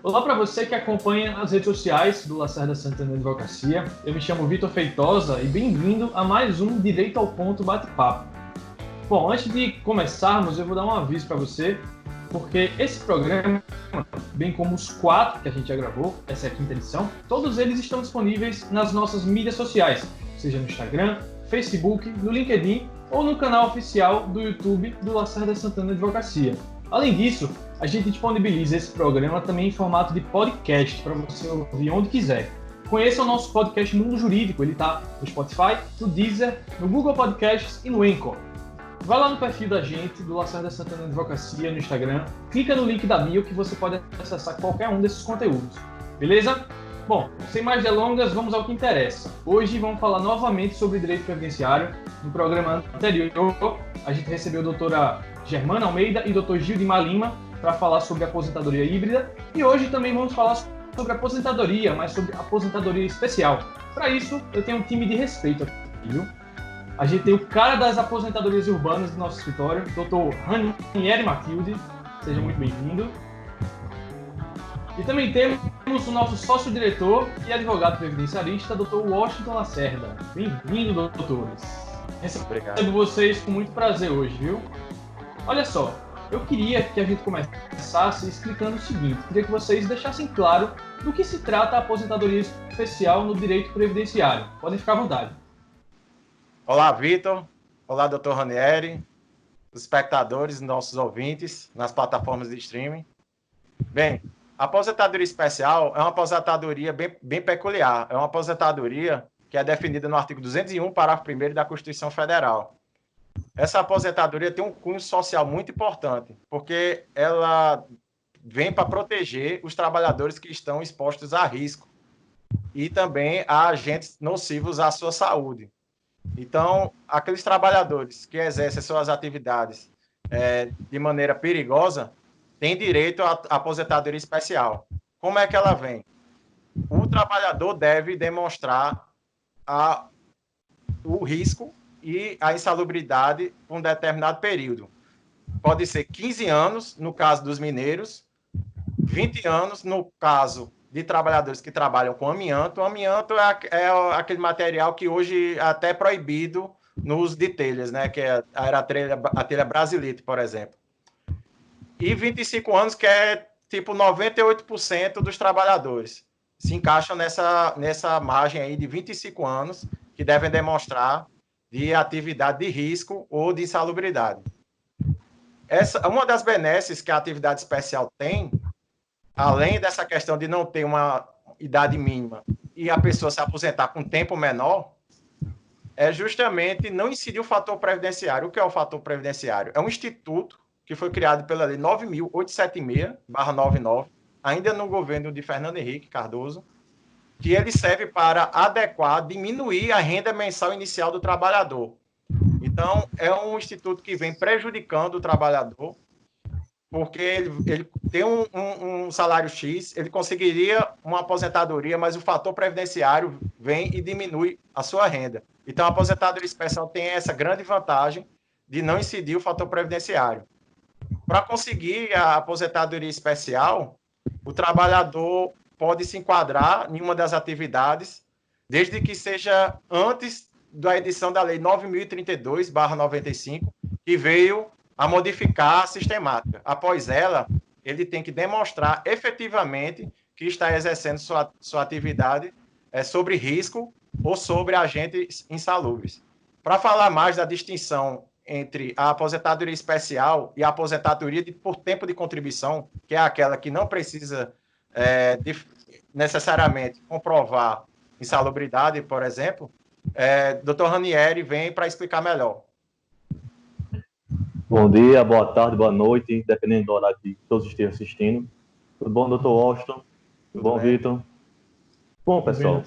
Olá para você que acompanha as redes sociais do Lacerda Santana Advocacia. Eu me chamo Vitor Feitosa e bem-vindo a mais um Direito ao Ponto Bate-Papo. Bom, antes de começarmos, eu vou dar um aviso para você, porque esse programa, bem como os 4 que a gente já gravou, essa é a 5ª edição, todos eles estão disponíveis nas nossas mídias sociais, seja no Instagram, Facebook, no LinkedIn ou no canal oficial do YouTube do Lacerda Santana Advocacia. Além disso, a gente disponibiliza esse programa também em formato de podcast para você ouvir onde quiser. Conheça o nosso podcast Mundo Jurídico, ele está no Spotify, no Deezer, no Google Podcasts e no Anchor. Vai lá no perfil da gente, do Lacerda Santana Advocacia, no Instagram, clica no link da bio que você pode acessar qualquer um desses conteúdos. Beleza? Bom, sem mais delongas, vamos ao que interessa. Hoje vamos falar novamente sobre direito previdenciário. No programa anterior, a gente recebeu a doutora Germana Almeida e o Dr. Gildimar Lima para falar sobre aposentadoria híbrida. E hoje também vamos falar sobre aposentadoria, mas sobre aposentadoria especial. Para isso, eu tenho um time de respeito aqui, viu? A gente tem o cara das aposentadorias urbanas do nosso escritório, Dr. Ranieri Matilde. Seja muito bem-vindo. E também temos o nosso sócio-diretor e advogado previdenciarista, Dr. Washington Lacerda. Bem-vindo, doutores. Recebo vocês com muito prazer hoje, viu? Olha só, eu queria que a gente começasse explicando o seguinte. Queria que vocês deixassem claro do que se trata a aposentadoria especial no direito previdenciário. Podem ficar à vontade. Olá, Vitor. Olá, Dr. Ranieri, os espectadores, nossos ouvintes nas plataformas de streaming. Bem, a aposentadoria especial é uma aposentadoria bem peculiar. É uma aposentadoria que é definida no artigo 201, parágrafo 1º da Constituição Federal. Essa aposentadoria tem um cunho social muito importante, porque ela vem para proteger os trabalhadores que estão expostos a risco e também a agentes nocivos à sua saúde. Então, aqueles trabalhadores que exercem suas atividades de maneira perigosa têm direito à aposentadoria especial. Como é que ela vem? O trabalhador deve demonstrar o risco e a insalubridade por um determinado período. Pode ser 15 anos, no caso dos mineiros, 20 anos, no caso de trabalhadores que trabalham com amianto. O amianto é aquele material que hoje é até proibido no uso de telhas, né? Que era a telha Brasilite, por exemplo. E 25 anos, que é tipo 98% dos trabalhadores. Se encaixam nessa margem aí de 25 anos, que devem demonstrar de atividade de risco ou de insalubridade. Uma das benesses que a atividade especial tem, além dessa questão de não ter uma idade mínima e a pessoa se aposentar com tempo menor, é justamente não incidir o fator previdenciário. O que é o fator previdenciário? É um instituto que foi criado pela Lei 9.876/99, ainda no governo de Fernando Henrique Cardoso, que ele serve para adequar, diminuir a renda mensal inicial do trabalhador. Então, é um instituto que vem prejudicando o trabalhador, porque ele tem um salário X, ele conseguiria uma aposentadoria, mas o fator previdenciário vem e diminui a sua renda. Então, a aposentadoria especial tem essa grande vantagem de não incidir o fator previdenciário. Para conseguir a aposentadoria especial, o trabalhador pode se enquadrar em uma das atividades, desde que seja antes da edição da Lei 9.032/95, que veio a modificar a sistemática. Após ela, ele tem que demonstrar efetivamente que está exercendo sua atividade sobre risco ou sobre agentes insalubres. Para falar mais da distinção entre a aposentadoria especial e a aposentadoria por tempo de contribuição, que é aquela que não precisa necessariamente comprovar insalubridade, por exemplo, Dr. Ranieri vem para explicar melhor. Bom dia, boa tarde, boa noite, dependendo do horário que todos estejam assistindo. Tudo bom, Dr. Washington? Tudo bom, Vitor? Bom, pessoal.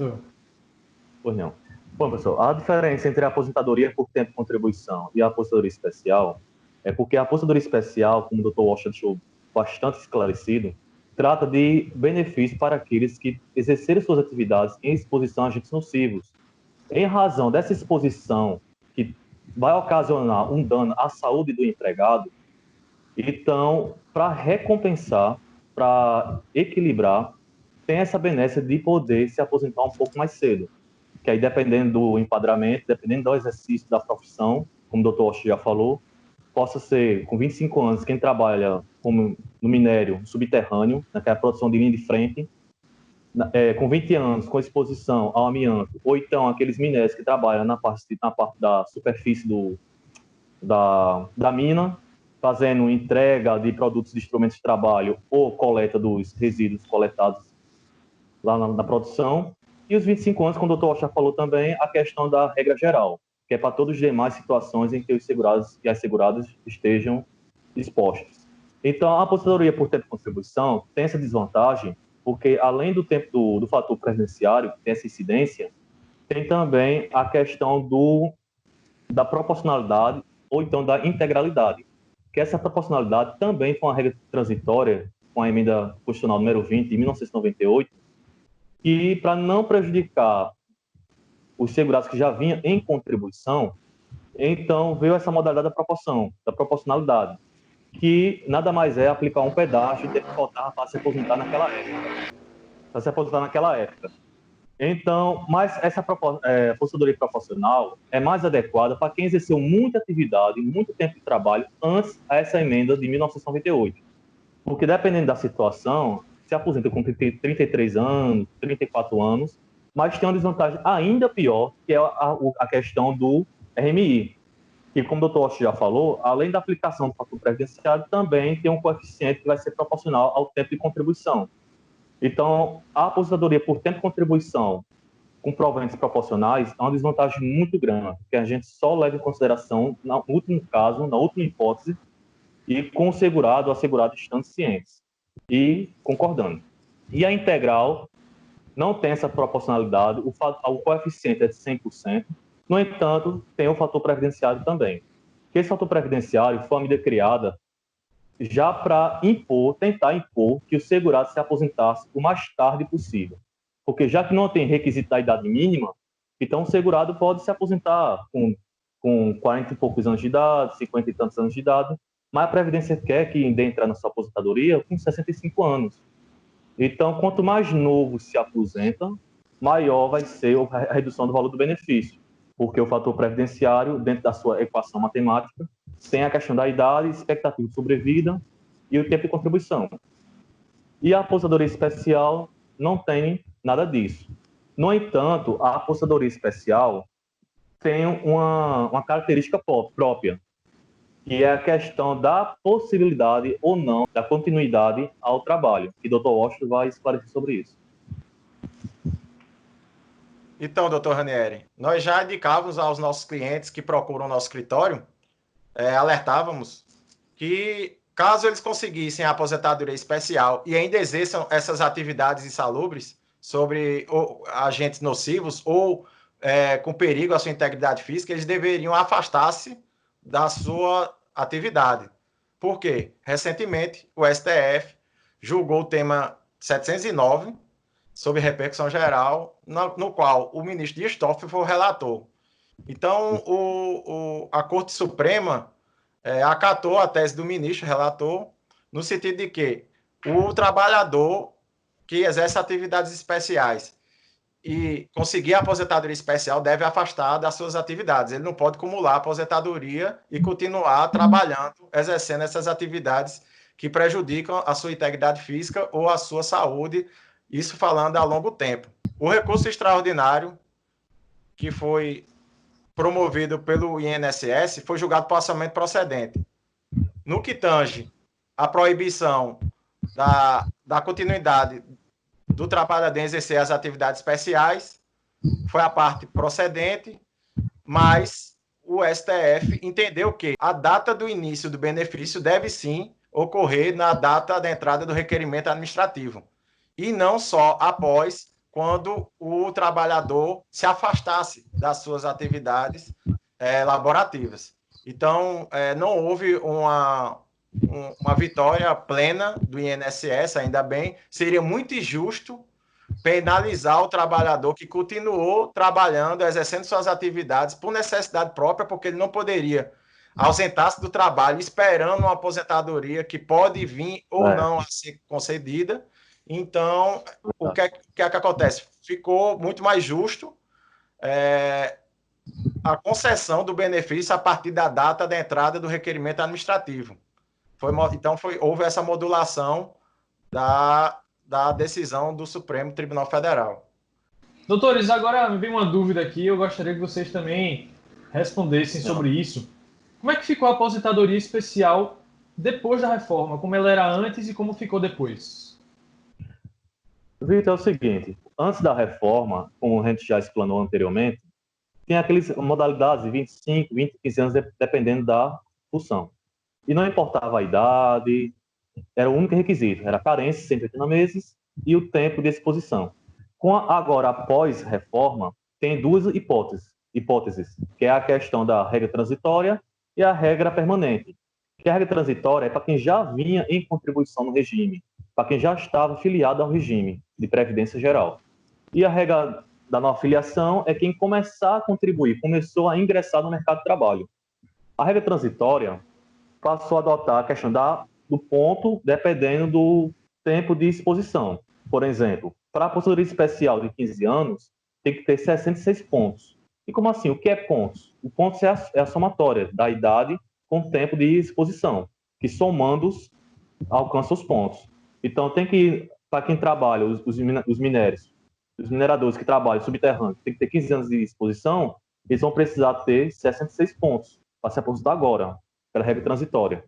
Pois não. Bom, pessoal, a diferença entre a aposentadoria por tempo de contribuição e a aposentadoria especial é porque a aposentadoria especial, como o Dr. Washington deixou bastante esclarecido, trata de benefício para aqueles que exercerem suas atividades em exposição a agentes nocivos. Em razão dessa exposição, que vai ocasionar um dano à saúde do empregado, então, para recompensar, para equilibrar, tem essa benesse de poder se aposentar um pouco mais cedo. Que aí, dependendo do enquadramento, dependendo do exercício da profissão, como o doutor Osh já falou, possa ser com 25 anos quem trabalha como no minério subterrâneo, naquela produção de linha de frente, com 20 anos com exposição ao amianto, ou então aqueles minérios que trabalham na parte da superfície da mina, fazendo entrega de produtos de instrumentos de trabalho ou coleta dos resíduos coletados lá na produção. E os 25 anos, como o doutor Osh falou também, a questão da regra geral, que é para todas as demais situações em que os segurados e as seguradas estejam expostos. Então, a aposentadoria por tempo de contribuição tem essa desvantagem, porque além do tempo do fator previdenciário, que tem essa incidência, tem também a questão da proporcionalidade ou então da integralidade, que essa proporcionalidade também foi uma regra transitória com a emenda constitucional número 20 de 1998, que para não prejudicar os segurados que já vinham em contribuição, então veio essa modalidade da proporcionalidade, que nada mais é aplicar um pedágio e ter que faltar para se aposentar naquela época. Então, mas essa aposentadoria proporcional é mais adequada para quem exerceu muita atividade, muito tempo de trabalho antes dessa emenda de 1998. Porque dependendo da situação, se aposenta com 33 anos, 34 anos, mas tem uma desvantagem ainda pior, que é a questão do RMI, que, como o doutor Osh já falou, além da aplicação do fator previdenciário, também tem um coeficiente que vai ser proporcional ao tempo de contribuição. Então, a aposentadoria por tempo de contribuição com proventos proporcionais é uma desvantagem muito grande, que a gente só leva em consideração no último caso, na última hipótese, e com o segurado ou assegurado estando cientes e concordando. E a integral não tem essa proporcionalidade, o coeficiente é de 100%, no entanto, tem o fator previdenciário também. Que esse fator previdenciário foi uma medida criada já para tentar impor que o segurado se aposentasse o mais tarde possível. Porque já que não tem requisito da idade mínima, então o segurado pode se aposentar com 40 e poucos anos de idade, 50 e tantos anos de idade, mas a Previdência quer que entrar na sua aposentadoria com 65 anos. Então, quanto mais novo se aposenta, maior vai ser a redução do valor do benefício, porque o fator previdenciário, dentro da sua equação matemática, tem a questão da idade, expectativa de sobrevida e o tempo de contribuição. E a aposentadoria especial não tem nada disso. No entanto, a aposentadoria especial tem uma característica própria, que é a questão da possibilidade ou não da continuidade ao trabalho, que o Dr. Washington vai esclarecer sobre isso. Então, doutor Ranieri, nós já indicávamos aos nossos clientes que procuram o nosso escritório, alertávamos que, caso eles conseguissem a aposentadoria especial e ainda exerçam essas atividades insalubres sobre agentes nocivos ou com perigo à sua integridade física, eles deveriam afastar-se da sua atividade. Por quê? Recentemente, o STF julgou o tema 709, sobre repercussão geral, no qual o ministro Dias Toffoli foi o relator. Então, a Corte Suprema acatou a tese do ministro relator, no sentido de que o trabalhador que exerce atividades especiais e conseguir a aposentadoria especial deve afastar das suas atividades. Ele não pode acumular a aposentadoria e continuar trabalhando, exercendo essas atividades que prejudicam a sua integridade física ou a sua saúde, isso falando a longo tempo. O recurso extraordinário, que foi promovido pelo INSS, foi julgado parcialmente procedente. No que tange a proibição da continuidade do trabalhador em exercer as atividades especiais, foi a parte procedente, mas o STF entendeu que a data do início do benefício deve sim ocorrer na data da entrada do requerimento administrativo, e não só após, quando o trabalhador se afastasse das suas atividades laborativas. Então, não houve uma vitória plena do INSS, ainda bem. Seria muito injusto penalizar o trabalhador que continuou trabalhando, exercendo suas atividades por necessidade própria, porque ele não poderia ausentar-se do trabalho esperando uma aposentadoria que pode vir ou não a ser concedida. Então, o que é que acontece? Ficou muito mais justo a concessão do benefício a partir da data da entrada do requerimento administrativo. Então, houve essa modulação da decisão do Supremo Tribunal Federal. Doutores, agora me vem uma dúvida aqui, eu gostaria que vocês também respondessem sobre isso. Como é que ficou a aposentadoria especial depois da reforma? Como ela era antes e como ficou depois? Vitor, é o seguinte, antes da reforma, como a gente já explanou anteriormente, tem aquelas modalidades de 25, 20, 15 anos, dependendo da função. E não importava a idade, era o único requisito, era a carência, 180 meses, e o tempo de exposição. Agora, após reforma, tem duas hipóteses, que é a questão da regra transitória e a regra permanente. Que a regra transitória é para quem já vinha em contribuição no regime, para quem já estava filiado ao regime de Previdência Geral. E a regra da não filiação é quem começar a contribuir, começou a ingressar no mercado de trabalho. A regra transitória passou a adotar a questão do ponto, dependendo do tempo de exposição. Por exemplo, para a aposentadoria especial de 15 anos, tem que ter 66 pontos. E como assim? O que é pontos? O ponto é a somatória da idade com o tempo de exposição, que somando-os alcança os pontos. Então, tem que, para quem trabalha, os minérios, os mineradores que trabalham subterrâneos, tem que ter 15 anos de exposição, eles vão precisar ter 66 pontos para se aposentar agora, pela regra transitória.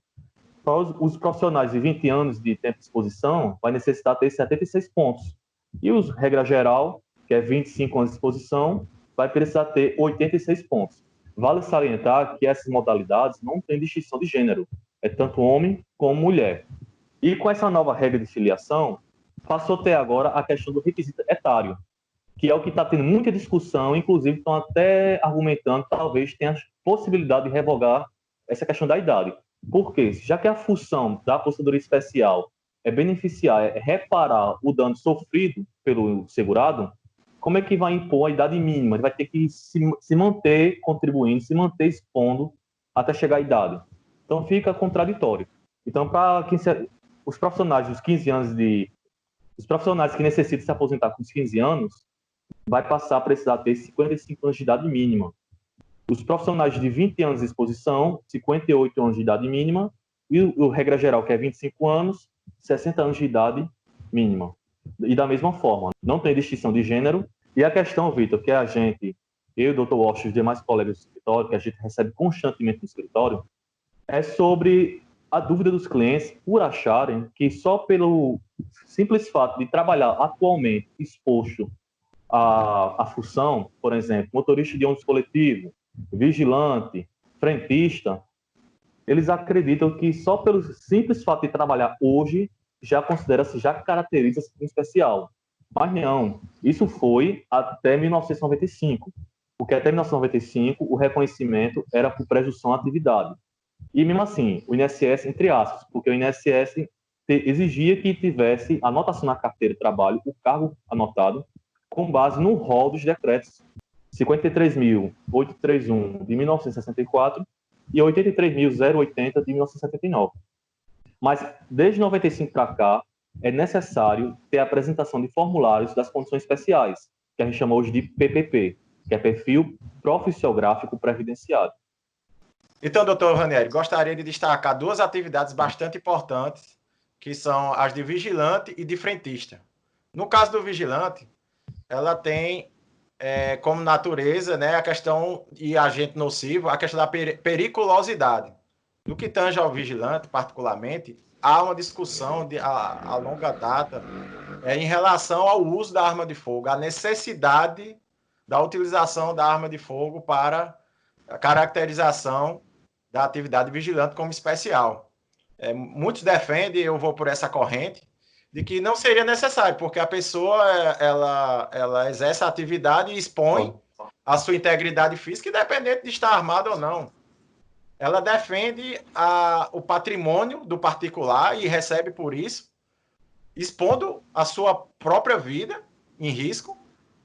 Para os profissionais de 20 anos de tempo de exposição, vai necessitar ter 76 pontos. E os regra geral, que é 25 anos de exposição, vai precisar ter 86 pontos. Vale salientar que essas modalidades não têm distinção de gênero, é tanto homem como mulher. E com essa nova regra de filiação, passou a ter agora a questão do requisito etário, que é o que está tendo muita discussão, inclusive estão até argumentando que talvez tenha a possibilidade de revogar essa questão da idade. Por quê? Já que a função da aposentadoria especial é beneficiar, é reparar o dano sofrido pelo segurado, como é que vai impor a idade mínima? Ele vai ter que se manter contribuindo, se manter expondo até chegar à idade. Então fica contraditório. Então, para os profissionais dos 15 anos os profissionais que necessitam se aposentar com os 15 anos, vai passar a precisar ter 55 anos de idade mínima. Os profissionais de 20 anos de exposição, 58 anos de idade mínima, e o regra geral, que é 25 anos, 60 anos de idade mínima. E da mesma forma, não tem distinção de gênero. E a questão, Vitor, que a gente, eu, Dr. Walsh e os demais colegas do escritório, que a gente recebe constantemente no escritório, é sobre a dúvida dos clientes por acharem que só pelo simples fato de trabalhar atualmente exposto à função, por exemplo, motorista de ônibus coletivo, vigilante, frentista, eles acreditam que só pelo simples fato de trabalhar hoje já considera-se, já caracteriza-se como especial. Mas não, isso foi até 1995, porque até 1995 o reconhecimento era por presunção à atividade. E mesmo assim, o INSS, entre aspas, porque o INSS exigia que tivesse anotação na carteira de trabalho, o cargo anotado, com base no rol dos decretos 53.831 de 1964 e 83.080 de 1979. Mas, desde 95 para cá, é necessário ter a apresentação de formulários das condições especiais, que a gente chama hoje de PPP, que é Perfil Profissiográfico Previdenciário. Então, doutor Ranieri, gostaria de destacar duas atividades bastante importantes, que são as de vigilante e de frentista. No caso do vigilante, ela tem como natureza, né, a questão de agente nocivo, a questão da periculosidade. No que tange ao vigilante, particularmente, há uma discussão a longa data em relação ao uso da arma de fogo, a necessidade da utilização da arma de fogo para a caracterização da atividade vigilante como especial. Muitos defendem, eu vou por essa corrente, de que não seria necessário, porque a pessoa ela exerce a atividade e expõe a sua integridade física, independente de estar armado ou não. Ela defende o patrimônio do particular e recebe por isso, expondo a sua própria vida em risco,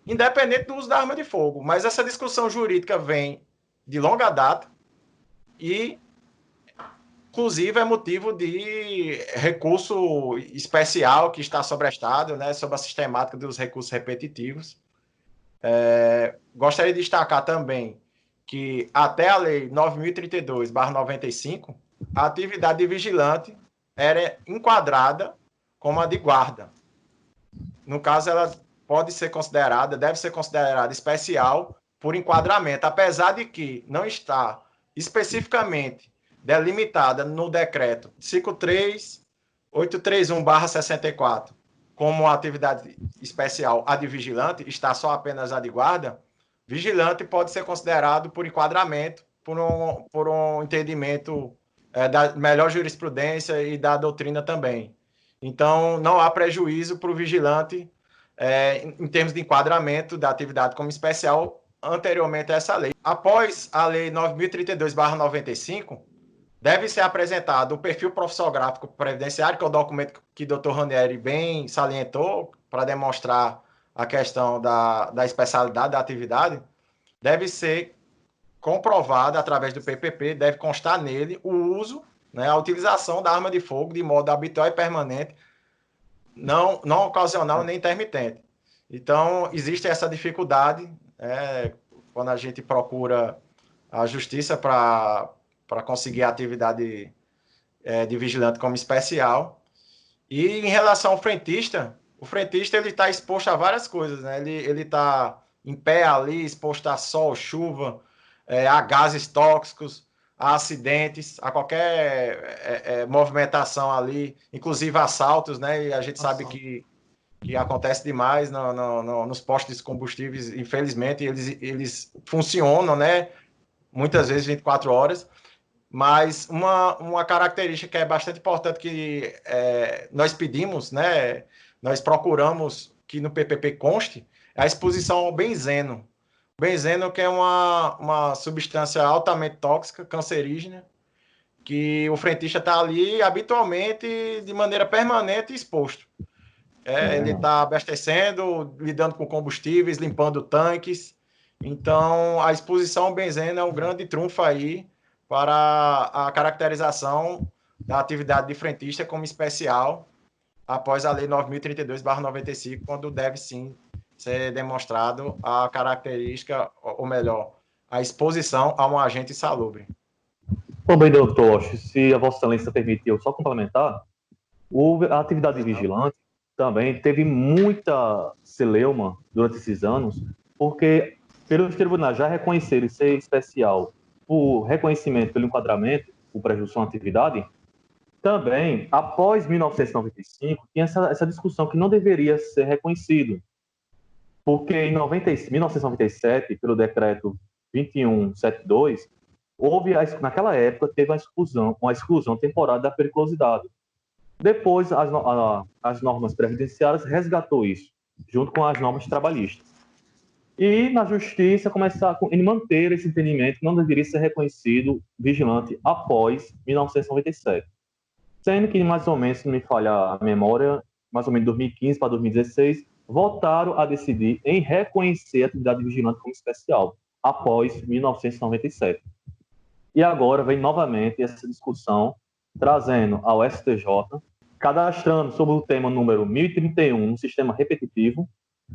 independente do uso da arma de fogo. Mas essa discussão jurídica vem de longa data e inclusive é motivo de recurso especial que está sobrestado, né, sobre a sistemática dos recursos repetitivos. Gostaria de destacar também que até a Lei 9.032/95, a atividade de vigilante era enquadrada como a de guarda. No caso, ela pode ser considerada, deve ser considerada especial por enquadramento, apesar de que não está especificamente delimitada no decreto 53831/64 como atividade especial a de vigilante, está só apenas a de guarda. Vigilante pode ser considerado por enquadramento, por um entendimento da melhor jurisprudência e da doutrina também. Então, não há prejuízo para o vigilante em termos de enquadramento da atividade como especial anteriormente a essa lei. Após a Lei 9.032/95, deve ser apresentado o perfil profissionográfico previdenciário, que é o documento que o Dr. Ranieri bem salientou para demonstrar a questão da especialidade da atividade. Deve ser comprovada através do PPP, deve constar nele o uso, né, a utilização da arma de fogo de modo habitual e permanente, não ocasional nem intermitente. Então, existe essa dificuldade quando a gente procura a justiça para conseguir a atividade de vigilante como especial. E em relação ao frentista, o frentista ele está exposto a várias coisas, né? Ele está em pé ali, exposto a sol, chuva, a gases tóxicos, a acidentes, a qualquer movimentação ali, inclusive assaltos, né? E a gente sabe que acontece demais nos postos de combustíveis, infelizmente, eles funcionam, né? Muitas vezes 24 horas, mas uma característica que é bastante importante que nós pedimos, né? Nós procuramos que no PPP conste, é a exposição ao benzeno. O benzeno que é uma substância altamente tóxica, cancerígena, que o frentista está ali habitualmente, de maneira permanente, exposto. Ele está abastecendo, lidando com combustíveis, limpando tanques. Então, a exposição ao benzeno é um grande trunfo aí para a caracterização da atividade de frentista como especial após a Lei 9.032/95, quando deve sim ser demonstrado a característica, ou melhor, a exposição a um agente insalubre. Bom, bem, doutor, se a Vossa Excelência permitir, eu só complementar, a atividade de vigilante também teve muita celeuma durante esses anos, porque pelos tribunais já reconhecerem ser especial por reconhecimento pelo enquadramento, por prejuízo à atividade, também, após 1995, tinha essa discussão que não deveria ser reconhecido, porque em 1997, pelo decreto 2172, naquela época, teve uma exclusão temporária da periculosidade. Depois, as normas previdenciárias resgatou isso, junto com as normas trabalhistas. E, na justiça, começar a manter esse entendimento que não deveria ser reconhecido vigilante após 1997. Sendo que, mais ou menos, se não me falhar a memória, mais ou menos de 2015 para 2016, voltaram a decidir em reconhecer a atividade de vigilante como especial, após 1997. E agora vem novamente essa discussão, trazendo ao STJ, cadastrando sobre o tema número 1031, um sistema repetitivo,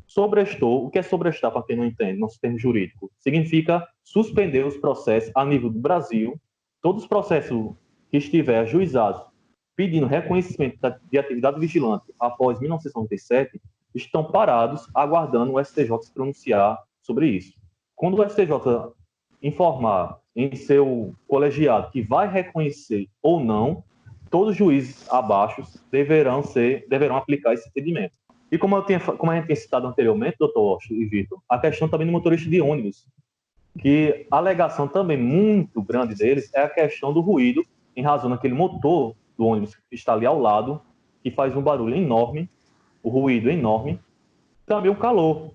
sobrestou. O que é sobrestar, para quem não entende, nosso termo jurídico? Significa suspender os processos a nível do Brasil, todos os processos que estiver ajuizados pedindo reconhecimento de atividade vigilante após 1997, estão parados, aguardando o STJ se pronunciar sobre isso. Quando o STJ informar em seu colegiado que vai reconhecer ou não, todos os juízes abaixo deverão aplicar esse entendimento. E como a gente tinha citado anteriormente, doutor Washington e Vitor, a questão também do motorista de ônibus, que a alegação também muito grande deles é a questão do ruído, em razão daquele motor do ônibus que está ali ao lado, que faz um barulho enorme, o ruído enorme, também o calor,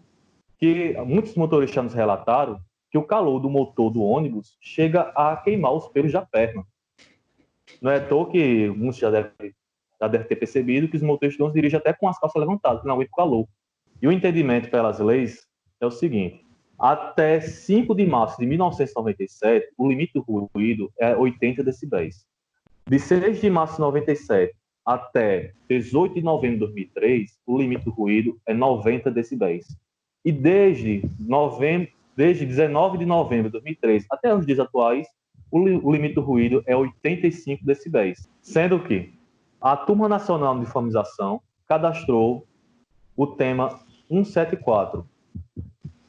que muitos motoristas nos relataram que o calor do motor do ônibus chega a queimar os pelos da perna. Não é à toa que muitos já devem ter percebido que os motoristas dirigem até com as calças levantadas, que não aguentam o calor. E o entendimento pelas leis é o seguinte: até 5 de março de 1997, o limite do ruído é 80 decibéis. De 6 de março de 97 até 18 de novembro de 2003, o limite do ruído é 90 decibéis. E desde 19 de novembro de 2003 até os dias atuais, o limite do ruído é 85 decibéis. Sendo que a Turma Nacional de Uniformização cadastrou o tema 174,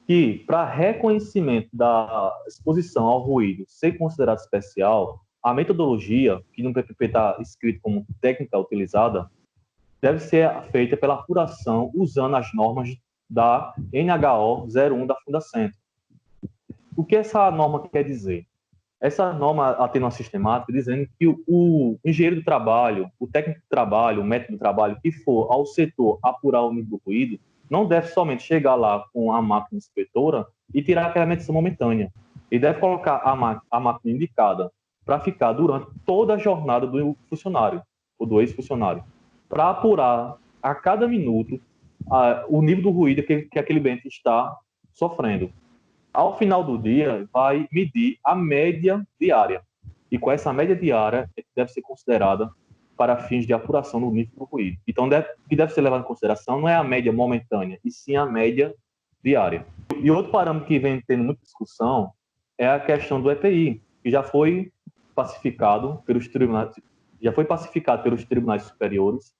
que, para reconhecimento da exposição ao ruído ser considerado especial, a metodologia, que no PPP está escrito como técnica utilizada, deve ser feita pela apuração usando as normas da NHO 01 da Fundacentro. O que essa norma quer dizer? Essa norma tem uma sistemática dizendo que o engenheiro do trabalho, o técnico do trabalho, o médico do trabalho que for ao setor apurar o nível do ruído, não deve somente chegar lá com a máquina inspetora e tirar aquela medição momentânea. Ele deve colocar a máquina indicada para ficar durante toda a jornada do funcionário, ou do ex-funcionário, para apurar a cada minuto o nível do ruído que aquele ambiente está sofrendo. Ao final do dia, vai medir a média diária. E com essa média diária, deve ser considerada para fins de apuração do nível do ruído. Então, o que deve ser levado em consideração não é a média momentânea, e sim a média diária. E outro parâmetro que vem tendo muita discussão é a questão do EPI, que já foi pacificado pelos tribunais superiores,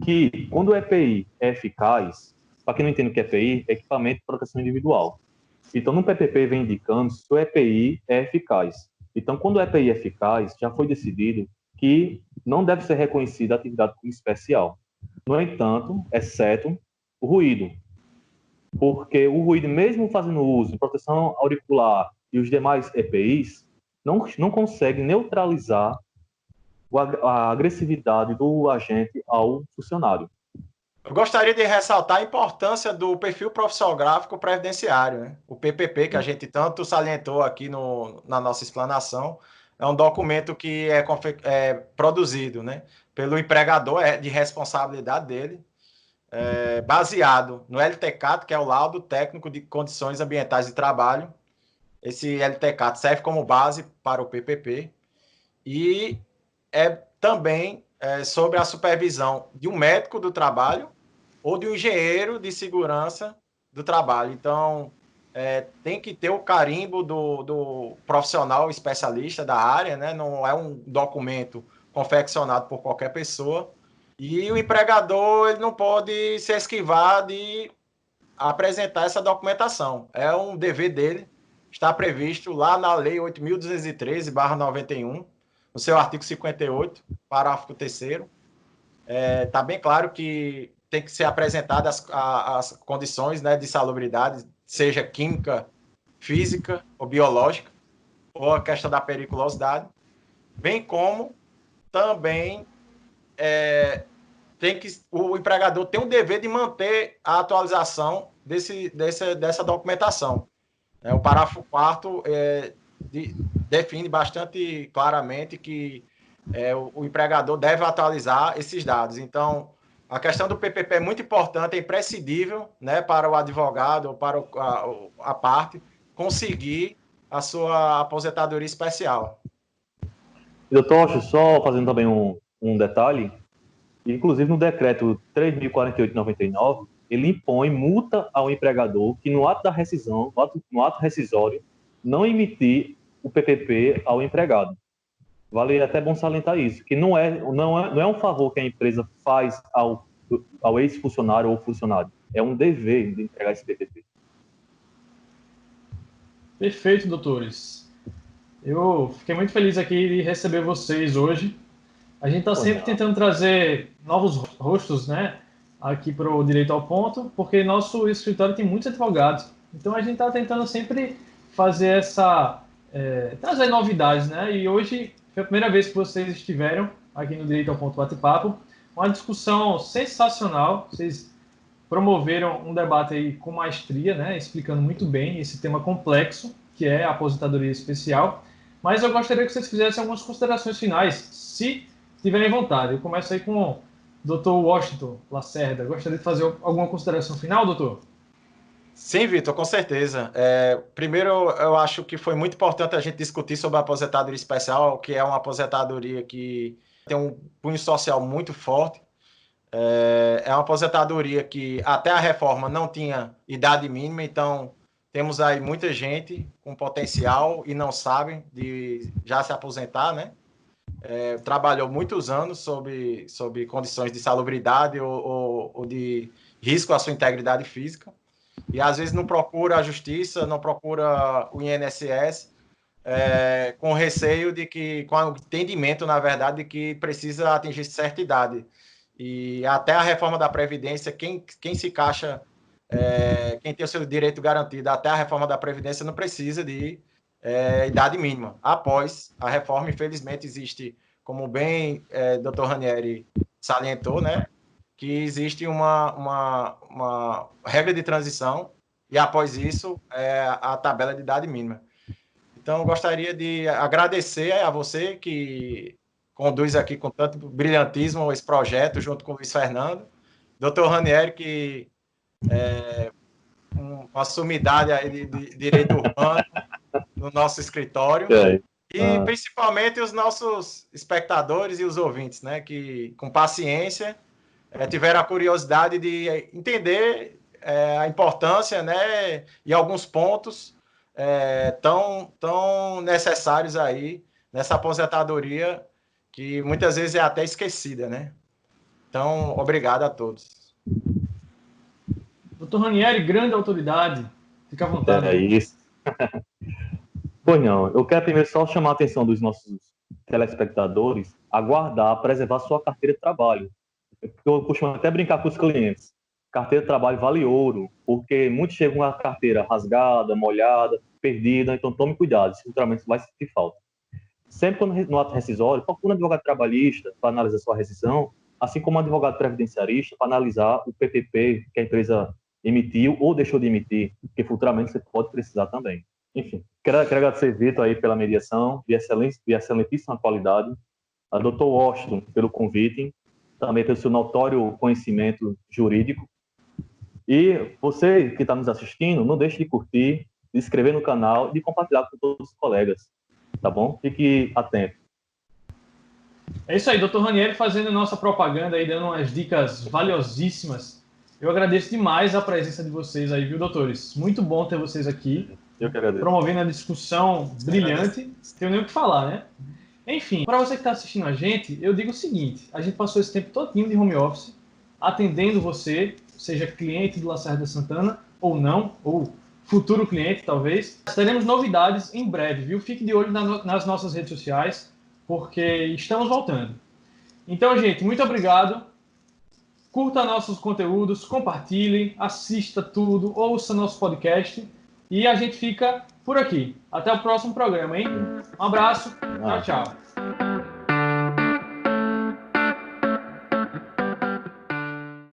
que quando o EPI é eficaz, para quem não entende o que é EPI, é equipamento de proteção individual. Então, no PPP vem indicando se o EPI é eficaz. Então, quando o EPI é eficaz, já foi decidido que não deve ser reconhecida a atividade como especial. No entanto, exceto o ruído, porque o ruído, mesmo fazendo uso de proteção auricular e os demais EPIs, não consegue neutralizar a agressividade do agente ao funcionário. Eu gostaria de ressaltar a importância do perfil profissional gráfico previdenciário, né? O PPP, que a gente tanto salientou aqui na nossa explanação, é um documento que é produzido, né, pelo empregador, é de responsabilidade dele, baseado no LTCAT, que é o Laudo Técnico de Condições Ambientais de Trabalho. Esse LTCAT serve como base para o PPP e também sobre a supervisão de um médico do trabalho ou de um engenheiro de segurança do trabalho. Então, tem que ter o carimbo do profissional especialista da área, né? Não é um documento confeccionado por qualquer pessoa. E o empregador ele não pode se esquivar de apresentar essa documentação. É um dever dele, está previsto lá na Lei 8.213/91, no seu artigo 58, parágrafo 3º. Está bem claro que tem que ser apresentadas as condições, né, de salubridade, seja química, física ou biológica, ou a questão da periculosidade, bem como também o empregador tem o dever de manter a atualização dessa documentação. O parágrafo 4º define bastante claramente que o empregador deve atualizar esses dados. Então, a questão do PPP é muito importante, é imprescindível, né, para o advogado ou para a parte conseguir a sua aposentadoria especial. Doutor, só fazendo também um detalhe, inclusive no decreto 3.048 de 99, ele impõe multa ao empregador que no ato da rescisão, no ato rescisório, não emitir o PPP ao empregado. Vale até bom salientar isso, que não é um favor que a empresa faz ao ex-funcionário ou funcionário, é um dever de entregar esse PPP. Perfeito, doutores. Eu fiquei muito feliz aqui de receber vocês hoje. A gente está sempre tentando trazer novos rostos, né, aqui para o Direito ao Ponto, porque nosso escritório tem muitos advogados. Então a gente está tentando sempre fazer trazer novidades, né? E hoje foi a primeira vez que vocês estiveram aqui no Direito ao Ponto Bate-Papo. Uma discussão sensacional. Vocês promoveram um debate aí com maestria, né? Explicando muito bem esse tema complexo, que é a aposentadoria especial. Mas eu gostaria que vocês fizessem algumas considerações finais, se tiverem vontade. Eu começo aí com o Dr. Washington Lacerda. Gostaria de fazer alguma consideração final, doutor? Sim, Vitor, com certeza. Primeiro, eu acho que foi muito importante a gente discutir sobre a aposentadoria especial, que é uma aposentadoria que tem um cunho social muito forte. É uma aposentadoria que até a reforma não tinha idade mínima, então temos aí muita gente com potencial e não sabem de já se aposentar, né? Trabalhou muitos anos sob condições de salubridade ou de risco à sua integridade física. E às vezes não procura a justiça, não procura o INSS, com receio de que, com o entendimento, na verdade, de que precisa atingir certa idade. E até a reforma da Previdência, quem se encaixa, quem tem o seu direito garantido até a reforma da Previdência não precisa de idade mínima. Após a reforma, infelizmente, existe, como bem Dr. Ranieri salientou, né, que existe uma regra de transição e, após isso, a tabela de idade mínima. Então, eu gostaria de agradecer a você que conduz aqui com tanto brilhantismo esse projeto, junto com o Luiz Fernando. Dr. Ranieri, que uma sumidade aí de direito urbano no nosso escritório. E principalmente os nossos espectadores e os ouvintes, né, que com paciência tiveram a curiosidade de entender a importância, né, e alguns pontos tão necessários aí nessa aposentadoria que muitas vezes é até esquecida, né? Então, obrigado a todos. Dr. Ranieri, grande autoridade. Fica à vontade. É isso. Pois não, eu quero primeiro só chamar a atenção dos nossos telespectadores a guardar, preservar sua carteira de trabalho. Eu costumo até brincar com os clientes. Carteira de trabalho vale ouro, porque muitos chegam com a carteira rasgada, molhada, perdida, então tome cuidado, esse futuramente vai sentir falta. Sempre quando no ato rescisório, procure um advogado trabalhista para analisar sua rescisão, assim como um advogado previdenciarista para analisar o PPP que a empresa emitiu ou deixou de emitir, porque futuramente você pode precisar também. Enfim, quero agradecer, Vitor, aí pela mediação, de excelentíssima qualidade, a Dr. Washington pelo convite, também pelo seu notório conhecimento jurídico. E você que está nos assistindo, não deixe de curtir, de se inscrever no canal e de compartilhar com todos os colegas, tá bom? Fique atento. É isso aí, Dr. Ranieri fazendo nossa propaganda aí, dando umas dicas valiosíssimas. Eu agradeço demais a presença de vocês aí, viu, doutores? Muito bom ter vocês aqui. Eu que agradeço. Promovendo a discussão brilhante. Não tenho nem o que falar, né? Enfim, para você que está assistindo a gente, eu digo o seguinte: a gente passou esse tempo todinho de home office, atendendo você, seja cliente do Lacerda Santana ou não, ou futuro cliente, talvez. Teremos novidades em breve, viu? Fique de olho nas nossas redes sociais, porque estamos voltando. Então, gente, muito obrigado. Curta nossos conteúdos, compartilhe, assista tudo, ouça nosso podcast e a gente fica por aqui. Até o próximo programa, hein? Um abraço. Tchau, tchau.